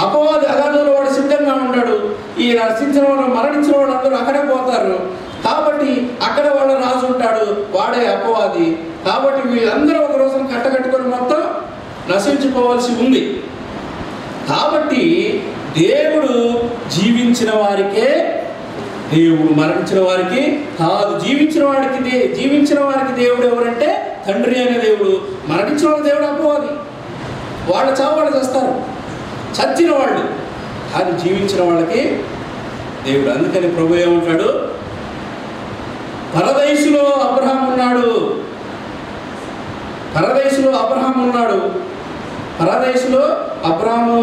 అపవాది అగాధంలో వాడు సిద్ధంగా ఉన్నాడు. ఈ నశించిన వాళ్ళు, మరణించిన వాళ్ళు అందరూ అక్కడే పోతారు. కాబట్టి అక్కడ వాళ్ళ రాజు ఉంటాడు, వాడే అపవాది. కాబట్టి వీళ్ళందరూ ఒక రోజున కట్టకట్టుకొని మొత్తం నశించుకోవాల్సి ఉంది. కాబట్టి దేవుడు జీవించిన వారికే దేవుడు, మరణించిన వారికి కాదు. జీవించిన వారికి దేవుడు ఎవరంటే తండ్రి అనే దేవుడు. మరణించిన వాళ్ళ దేవుడు అపవాది. వాళ్ళ చావు వాళ్ళు చేస్తారు, చచ్చిన వాళ్ళు. అది జీవించిన వాళ్ళకి దేవుడు. అందుకని ప్రభు ఏమంటాడు, పరదేశులో అబ్రహాం ఉన్నాడు, పరదేశులో అబ్రహాం ఉన్నాడు. పరదేశులో అబ్రాము,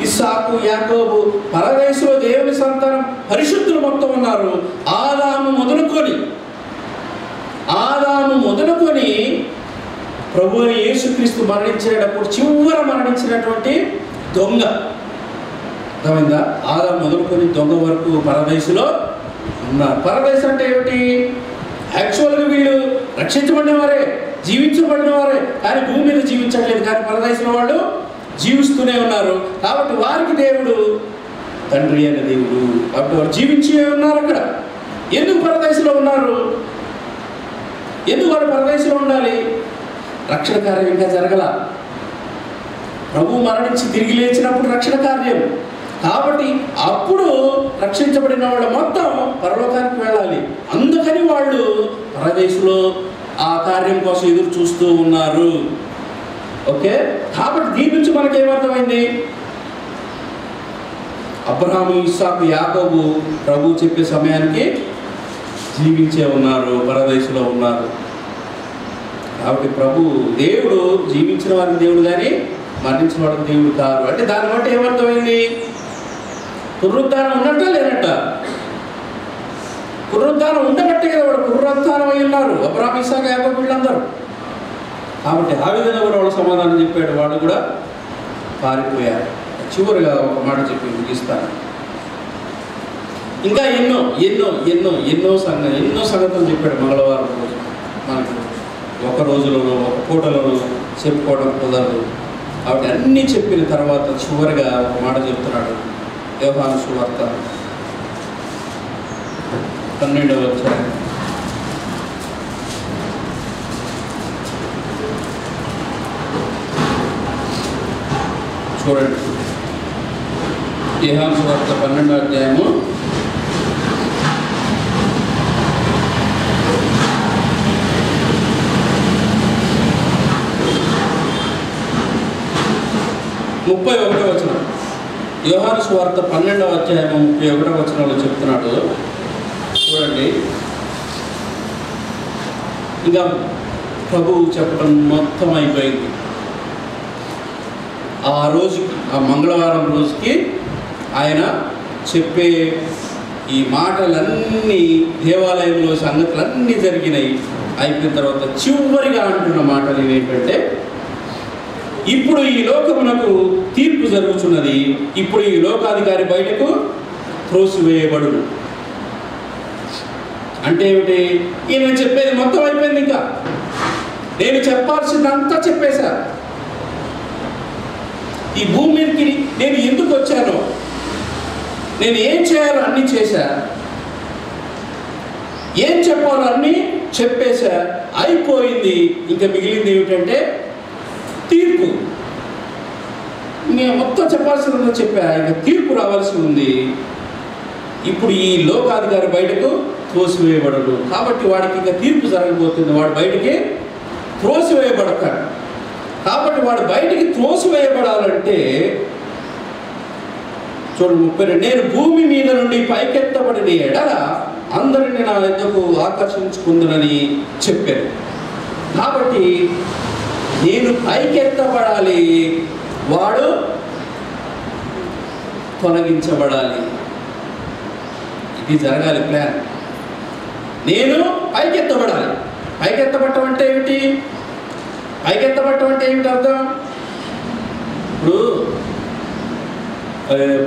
ఇస్సాకు, యాకోబు, పరదేశులో దేవుని సంతానం పరిశుద్ధులు మొత్తం ఉన్నారు. ఆదాము మొదలుకొని ప్రభు అని యేసుక్రీస్తు మరణించేటప్పుడు చివర మరణించినటువంటి దొంగ. అర్థమైందా? ఆదాము మొదలుకొని దొంగ వరకు పరదేశులో ఉన్నారు. పరదేశం అంటే ఏమిటి? యాక్చువల్గా వీళ్ళు రక్షించబడిన వారే, జీవించబడిన వారే, కానీ భూమి మీద జీవించట్లేదు. కానీ పరదేశంలో వాళ్ళు జీవిస్తూనే ఉన్నారు. కాబట్టి వారికి దేవుడు తండ్రి అనే దేవుడు. కాబట్టి వారు జీవించి ఉన్నారు అక్కడ. ఎందుకు పరదేశంలో ఉన్నారు? ఎందుకు వాడు పరదేశంలో ఉండాలి? రక్షణ కార్యం ఇంకా జరగల. ప్రభు మరణించి తిరిగి లేచినప్పుడు రక్షణ కార్యం. కాబట్టి అప్పుడు రక్షించబడిన వాళ్ళు మొత్తం పరలోకానికి వెళ్ళాలి. అందుకని వాళ్ళు పరదేశంలో ఆ కార్యం కోసం ఎదురు చూస్తూ ఉన్నారు. ఓకే, కాబట్టి దీని నుంచి మనకేమర్థమైంది? అబ్రహాము, ఇస్సాకు, యాకోబు ప్రభు చెప్పే సమయానికి జీవించే ఉన్నారు, పరదేశంలో ఉన్నారు. కాబట్టి ప్రభు దేవుడు జీవించిన వారికి దేవుడు కానీ మరణించిన వాడికి దేవుడు కాదు. అంటే దాన్ని బట్టి ఏమర్థమైంది? పునరుద్ధానం ఉన్నట్ట లేనట్ట? పునరుద్ధానం ఉండబట్టే కదా వాడు పునరుద్ధానం అయి ఉన్నారు, అబ్రహాము, ఇస్సాకు, యాకోబు వీళ్ళందరూ. కాబట్టి ఆ విధంగా కూడా వాడు సమాధానం చెప్పాడు. వాడు కూడా పారిపోయారు. చివరిగా ఒక మాట చెప్పి ముగిస్తాను. ఇంకా ఎన్నో ఎన్నో ఎన్నో ఎన్నో సంగతులు చెప్పాడు మంగళవారం రోజు. మనకు ఒక రోజులోనో ఒక పూటలోనో చెప్పుకోవడం కుదరదు. కాబట్టి అన్నీ చెప్పిన తర్వాత చివరిగా ఒక మాట చెప్తున్నాడు. యోహాను సువార్త 12వ అధ్యాయం చూడండి. యోహాను సువార్త 12వ అధ్యాయము 31వ వచనం. యోహాను సువార్త 12వ అధ్యాయము 31వ వచనంలో చెప్తున్నాడు. చూడండి, ఇంకా ప్రభువు చెప్పడం మొత్తం అయిపోయింది. ఆ రోజుకి, ఆ మంగళవారం రోజుకి ఆయన చెప్పే ఈ మాటలన్నీ, దేవాలయంలో సంగతులన్నీ జరిగినాయి. అయిపోయిన తర్వాత చివరిగా అంటున్న మాటలు ఏంటంటే, ఇప్పుడు ఈ లోకమునకు తీర్పు జరుగుతున్నది, ఇప్పుడు ఈ లోకాధికారి బయటకు త్రోసివేయబడును. అంటే ఏమిటి? ఈయన చెప్పేది మొత్తం అయిపోయింది. ఇంకా నేను చెప్పాల్సిందంతా చెప్పేశా. ఈ భూమి మీదకి నేను ఎందుకు వచ్చానో, నేను ఏం చేయాలో అన్నీ చేశా, ఏం చెప్పాలో అన్నీ చెప్పేశా. అయిపోయింది. ఇంకా మిగిలింది ఏమిటంటే తీర్పు. నేను మొత్తం చెప్పాల్సిందో చెప్పా, ఇంకా తీర్పు రావాల్సి ఉంది. ఇప్పుడు ఈ లోకాధికారి బయటకు త్రోసివేయబడడు. కాబట్టి వాడికి ఇంకా తీర్పు జరగబోతుంది. వాడు బయటికి త్రోసివేయబడతాడు. కాబట్టి వాడు బయటికి త్రోసివేయబడాలంటే చూడండి 32, నేను భూమి మీద నుండి పైకెత్తబడిన ఎడల అందరినీ నా ఎందుకు ఆకర్షించుకుందునని చెప్పాను. కాబట్టి నేను పైకెత్తబడాలి, వాడు తొలగించబడాలి. ఇది జరగాలి ప్లాన్. నేను పైకెత్తబడాలి. పైకెత్తబడటం అంటే ఏమిటి? పైకెత్తబడటం అంటే ఏమిటి అర్థం? ఇప్పుడు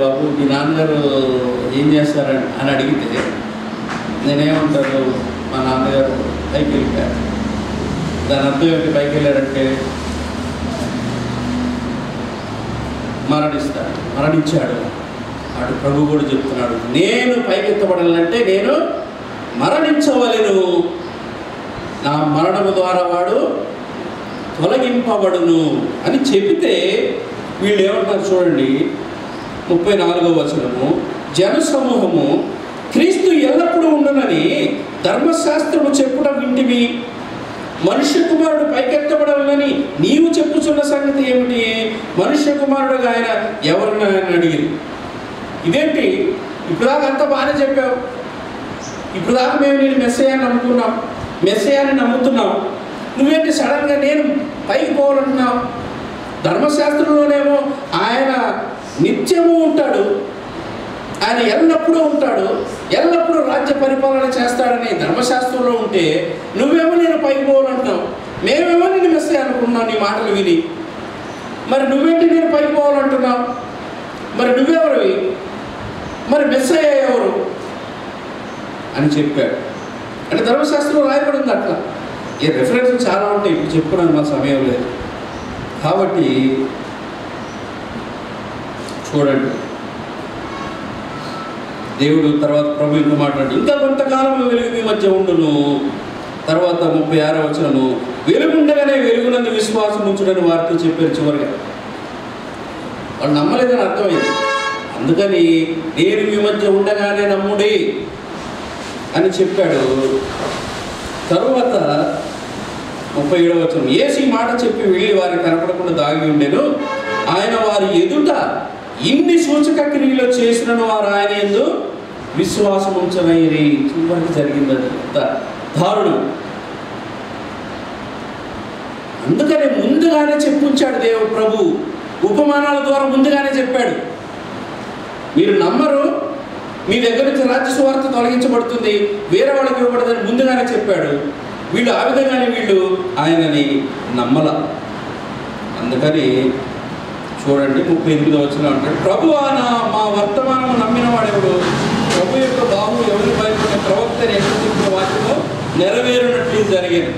బాబు మీ నాన్నగారు ఏం చేస్తారని అని అడిగితే నేనేమంటాను, మా నాన్నగారు పైకి వెళ్ళిపోయారు. దాని అర్థం ఏమిటి? పైకి వెళ్ళారంటే మరణించాడు. అటు ప్రభు కూడా చెప్తున్నాడు, నేను పైకెత్తబడాలంటే నేను మరణించవలెను, నా మరణము ద్వారా వాడు తొలగింపబడును అని చెబితే వీళ్ళు ఏమంటారు చూడండి, 34వ వచనము, జనసమూహము క్రీస్తు ఎల్లప్పుడూ ఉండునని ధర్మశాస్త్రము చెప్పుట వింటివి, మనుష్య కుమారుడు పైకెత్తబడాలని నీవు చెప్పుచున్న సంగతి ఏమిటి? మనుష్య కుమారుడుగా ఆయన ఎవరిని ఆయన అడిగింది. ఇదేంటి, ఇప్పుడు దాకా అంతా బాగానే చెప్పావు, ఇప్పుడు దాకా మేము నేను మెస్సయ్యాన్ని నమ్ముకున్నాం, మెస్సయ్యాన్ని నమ్ముతున్నాం, నువ్వేంటి సడన్గా నేను పైకి పోవాలంటున్నావు? ధర్మశాస్త్రంలోనేమో ఆయన నిత్యము ఉంటాడు, ఆయన ఎల్లప్పుడూ ఉంటాడు, ఎల్లప్పుడూ రాజ్య పరిపాలన చేస్తాడని ధర్మశాస్త్రంలో ఉంటే నువ్వేమో నేను పైకి పోవాలంటున్నావు, మేమేమో నేను మెస్సయ్య అనుకున్నావు నీ మాటలు విని. మరి నువ్వేంటి నేను పైకి పోవాలంటున్నావు? మరి నువ్వెవరివి? మరి మెస్సయ్య ఎవరు అని చెప్పాడు. అంటే ధర్మశాస్త్రంలో రాయబడి ఉంది అట్లా. ఈ రెఫరెన్స్లు చాలా ఉంటాయి, ఇప్పుడు చెప్పుకోవడానికి మా సమయం లేదు. కాబట్టి చూడండి, దేవుడు తర్వాత ప్రభు ఇంకో మాట్లాడు, ఇంకా కొంతకాలం వెలుగు మీ మధ్య ఉండును. తర్వాత 36వ వచనము, వెలుగుండగానే వెలుగునందు విశ్వాసం ఉంచుడని వారితో చెప్పారు. చివరిగా వాళ్ళు నమ్మలేదని అర్థమైంది, అందుకని నేను మీ మధ్య ఉండగానే నమ్ముడి అని చెప్పాడు. తరువాత 37వ వచనం, యేసు ఈ మాట చెప్పి వెళ్ళి వారికి కనపడకుండా దాగి ఉండెను. ఆయన వారి ఎదుట ఇన్ని సూచక క్రియలు చేసినను వారు ఆయన యందు విశ్వాసం ఉంచనైరి. చివరికి జరిగింది దారుణం. అందుకనే ముందుగానే చెప్పుంచాడు దేవుడు ప్రభు, ఉపమానాల ద్వారా ముందుగానే చెప్పాడు, మీరు నమ్మరు, మీ దగ్గర నుంచి రాజ్య సువార్త తొలగించబడుతుంది, వేరే వాళ్ళకి ఇవ్వబడదని ముందుగానే చెప్పాడు. వీళ్ళు ఆ విధంగానే వీళ్ళు ఆయనని నమ్మల. అందుకని చూడండి 38వ వచనం అంటాడు, ప్రభువా మా వర్తమానము నమ్మిన వాడెవడు? ప్రభు యొక్క బాహు ఎవరి భయపడిన ప్రవక్తని ఎక్కడ చెప్పిన వాటిలో నెరవేరినట్లు జరిగేది.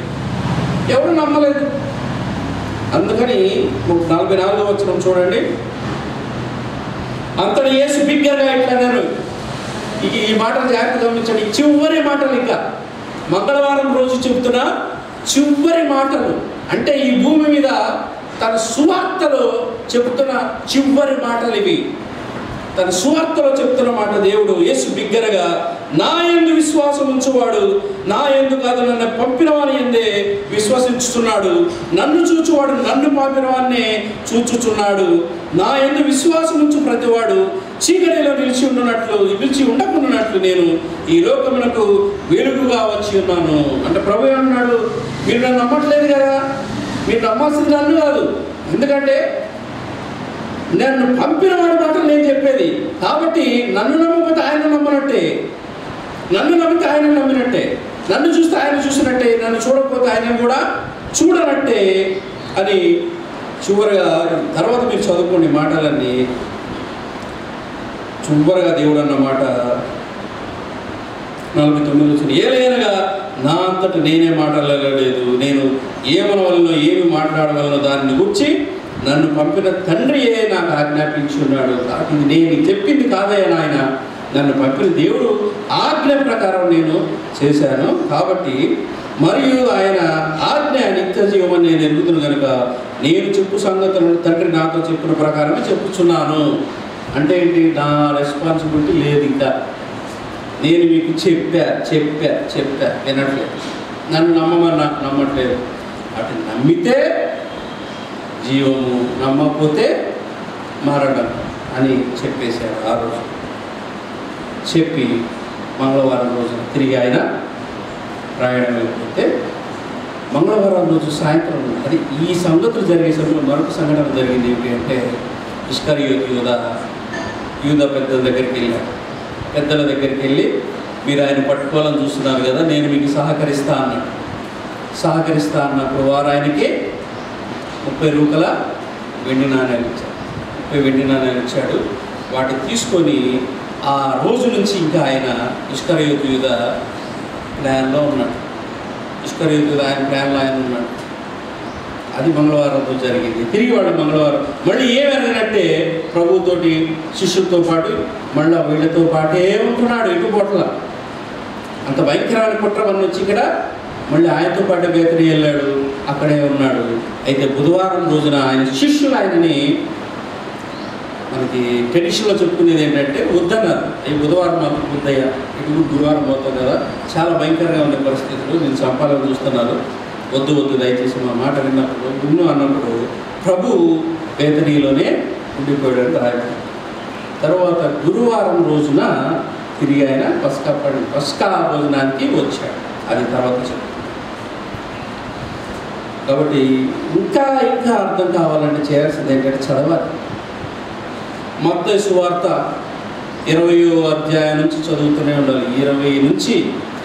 ఎవరు నమ్మలేదు. అందుకని 44వ వచనం చూడండి, అంతటి యేసు బిగ్గరగా ఇట్లన్నారు. ఈ మాటలు జాగ్రత్తగా గమనించండి, చివరి మాటలు, ఇంకా మంగళవారం రోజు చెబుతున్న చివరి మాటలు, అంటే ఈ భూమి మీద తన సువార్తలో చెబుతున్న చివరి మాటలు ఇవి. తన సువార్తలో చెప్తున్న మాట దేవుడు యేసు బిగ్గరగా, నా యందు విశ్వాసం ఉంచువాడు నా యందు కాదు నన్ను పంపిన వాని యందే విశ్వసించుచున్నాడు, నన్ను చూచువాడు నన్ను పంపిన వాన్నే చూచుచున్నాడు, నా యందు విశ్వాసం ఉంచు ప్రతివాడు చీకటిలో నిలిచి ఉండకున్నట్లు నేను ఈ లోకమునకు వెలుగుగా వచ్చి ఉన్నాను. అంటే ప్రభు అన్నాడు, మీరు నన్ను నమ్మట్లేదు కదా, మీరు నమ్మాల్సింది నన్ను కాదు, ఎందుకంటే నన్ను పంపిన వాడి మాటలు నేను చెప్పేది. కాబట్టి నన్ను నమ్మకపోతే ఆయన నమ్మనట్టే, నన్ను నమ్మితే ఆయన నమ్మినట్టే, నన్ను చూస్తే ఆయన చూసినట్టే, నన్ను చూడకపోతే ఆయన కూడా చూడనట్టే అని చివరిగా తర్వాత మీరు చదువుకోండి మాటలన్నీ. చివరిగా దేవుడు అన్న మాట 49 వచ్చింది, ఏలైనగా నా అంతటా నేనే మాట్లాడలేదు, నేను ఏమనవలనో ఏమి మాట్లాడవలనో దానిని గురించి నన్ను పంపిన తండ్రియే నాకు ఆజ్ఞాపించి ఉన్నాడు. కాబట్టి నేను చెప్పింది కాదయ్యా నాయన, నన్ను పంపిన దేవుడు ఆజ్ఞ ప్రకారం నేను చేశాను. కాబట్టి మరియు ఆయన ఆజ్ఞ నిత్య జీవమని నేను ఎరుగుతును కనుక నేను చెప్పు సంగతులను తండ్రి నాతో చెప్పిన ప్రకారమే చెప్పుచున్నాను. అంటే ఏంటి, నా రెస్పాన్సిబిలిటీ లేదు, ఇంకా నేను మీకు చెప్పా వినట్లేదు, నన్ను నమ్మమన్నా నమ్మట్లేదు. అటు నమ్మితే జీవము, నమ్మకపోతే మరణం అని చెప్పేశాడు. ఆ రోజు చెప్పి మంగళవారం రోజున తిరిగి ఆయన ప్రయాణం వెళ్ళిపోతే, మంగళవారం రోజు సాయంత్రం అది ఈ సంగతులు జరిగే సమయంలో మరొక సంఘటన జరిగింది. ఏంటి అంటే, ఇస్కరియోతు యూదా పెద్దల దగ్గరికి వెళ్ళాడు. పెద్దల దగ్గరికి వెళ్ళి, మీరు ఆయన పట్టుకోవాలని చూస్తున్నారు కదా, నేను మీకు సహకరిస్తా అన్నాడు. సహకరిస్తా అన్నప్పుడు వారు ఆయనకి 30 రూకల వెండి నాణ్యాలు ఇచ్చాడు. 30 వెండి నాణ్యాలు ఇచ్చాడు. వాటిని తీసుకొని ఆ రోజు నుంచి ఇంకా ఆయన ఇస్కరియోతు యూదా ప్లాన్లో ఉన్నాడు. ఇస్కరియోతు యూదా ఆయన ప్లాన్లో ఆయన ఉన్నాడు. అది మంగళవారం రోజు జరిగింది. తిరిగి వాళ్ళు మంగళవారం మళ్ళీ ఏమరిగినట్టే ప్రభుతోటి శిష్యులతో పాటు మళ్ళీ వీళ్ళతో పాటే ఉంటున్నాడు. ఎటుపోట్ల అంత భయంకరమైన కుట్రవన్నీ వచ్చి ఇక్కడ మళ్ళీ ఆయనతో పాటు బేతనీ వెళ్ళాడు, అక్కడే ఉన్నాడు. అయితే బుధవారం రోజున ఆయన శిష్యులు ఆయనని, మనకి ట్రెడిషన్లో చెప్పుకునేది ఏంటంటే వద్దన్నారు. ఈ బుధవారం మాకు వద్దయ్యా, ఇటు గురువారం పోతాం కదా, చాలా భయంకరంగా ఉండే పరిస్థితులు, నేను చంపాలని చూస్తున్నారు, వద్దు వద్దు దయచేసి మా మాట విన్నప్పుడు విన్ను అన్నప్పుడు ప్రభు బేతనీలోనే ఉండిపోయాడు రాయడం. తర్వాత గురువారం రోజున తిరిగి ఆయన పస్కా భోజనానికి వచ్చాడు. అది తర్వాత చెప్పాడు. కాబట్టి ఇంకా అర్థం కావాలంటే చేయాల్సింది ఏంటంటే చదవాలి. మత్తయి సువార్త 20వ అధ్యాయం నుంచి చదువుతూనే ఉండాలి. 20 నుంచి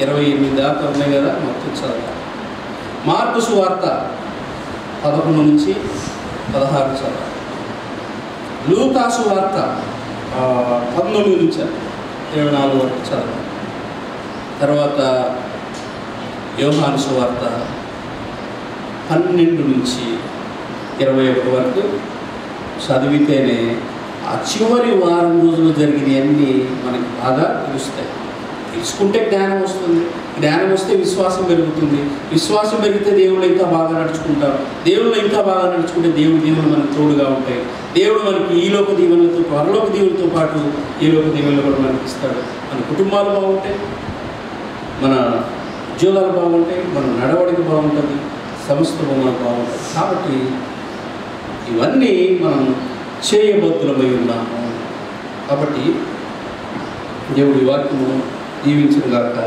28 దాకా ఉన్నాయి కదా, మొత్తం చదవాలి. మార్కు సువార్త 11 నుంచి 16 చదవాలి. లూకా సువార్త 19 నుంచి 24 వరకు చదవాలి. తర్వాత యోహాను సువార్త 12 నుంచి 21 వరకు చదివితేనే ఆ చివరి వారం రోజులు జరిగినవన్నీ మనకి బాగా తెలుస్తాయి. తెలుసుకుంటే జ్ఞానం వస్తుంది, జ్ఞానం వస్తే విశ్వాసం పెరుగుతుంది, విశ్వాసం పెరిగితే దేవుళ్ళు ఇంకా బాగా నడుచుకుంటారు, దేవుళ్ళు ఇంకా బాగా నడుచుకుంటే దేవుడు మనకు తోడుగా ఉంటాయి. దేవుడు మనకి ఈలోక దీవెనలతో పరలోక దీవులతో పాటు ఈలోక దీవెనలు కూడా మనకి ఇస్తాడు. మన కుటుంబాలు బాగుంటాయి, మన ఉద్యోగాలు బాగుంటాయి, మన నడవడిక బాగుంటుంది, సమస్తము మనకు బాగుంటుంది. కాబట్టి ఇవన్నీ మనం చేయబద్దులమై ఉన్నాము. కాబట్టి దేవుడి వాక్యము దీవించిన గాక.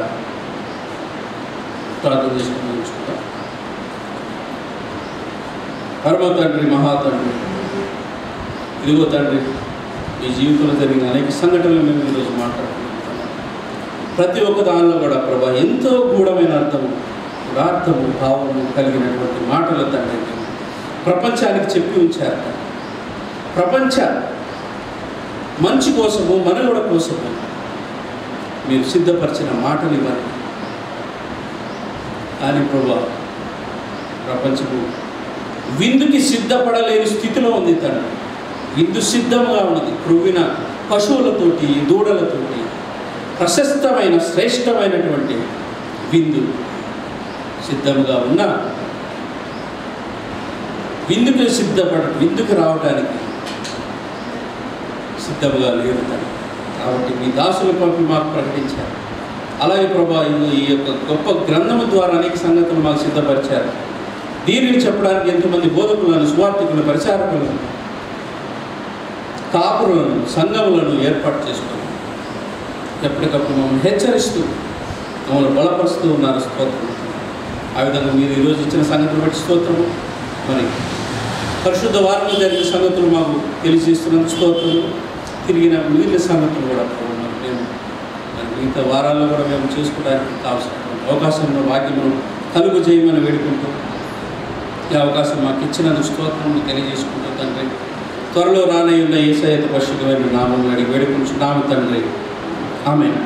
ప్రార్థన చేసుకుని ఉంచుకుంటాం. పరమ తండ్రి, మహాతండ్రి, ఇదిగో తండ్రి, ఈ జీవితంలో జరిగిన అనేక సంఘటనలు మేము ఈరోజు మాట్లాడుకుంటున్నాం. ప్రతి ఒక్క దానిలో కూడా ప్రభా ఎంతో గూఢమైన అర్థము, యథార్థము, భావము కలిగినటువంటి మాటలు తండ్రి ప్రపంచానికి చెప్పి ఉంచారు. ప్రపంచ మంచి కోసము, మనుగడ కోసము మీరు సిద్ధపరిచిన మాటలు ఇవ్వండి. కానీ ప్రభా ప్రపంచము విందుకి సిద్ధపడలేని స్థితిలో ఉంది తండ్రి. విందు సిద్ధంగా ఉన్నది. క్రొవ్విన పశువులతోటి, దూడలతోటి ప్రశస్తమైన శ్రేష్టమైనటువంటి విందు సిద్ధంగా ఉన్న విందుకు రావడానికి సిద్ధంగా లేవు తండ్రి. కాబట్టి మీ దాసులు పంపి మాకు ప్రకటించారు. అలాగే ప్రభా ఈ యొక్క గొప్ప గ్రంథము ద్వారా అనేక సంగతులు మాకు సిద్ధపరిచారు. దీనిని చెప్పడానికి ఎంతోమంది బోధకులను, సువార్థికులను, పరిచారకులను, కాపురులను, సంఘములను ఏర్పాటు చేసుకుని ఎప్పటికప్పుడు మమ్మల్ని హెచ్చరిస్తూ మమ్మల్ని బలపరుస్తూ ఉన్నారు. స్తోత్రం. ఆ విధంగా మీరు ఈరోజు ఇచ్చిన సంగతులు బట్టి స్తోత్రము. మరి పరిశుద్ధ వారంలో జరిగిన సంగతులు మాకు తెలియజేస్తున్నందుకు స్తోత్రము. తిరిగిన మిగిలిన సంగతులు కూడా మేము మిగతా వారాల్లో కూడా మేము చేసుకోవడానికి కావాల్సిన అవకాశంలో భాగ్యమును కలుగు చేయమని వేడుకుంటూ ఈ అవకాశం మాకు ఇచ్చినందుకు స్తోత్రము తెలియజేసుకుంటూ తండ్రి, త్వరలో రానయ్యున్న యేసయ్య పరిశుద్ధమైన నామం అడిగి వేడుకుంటున్నాము తండ్రి. ఆమేన్.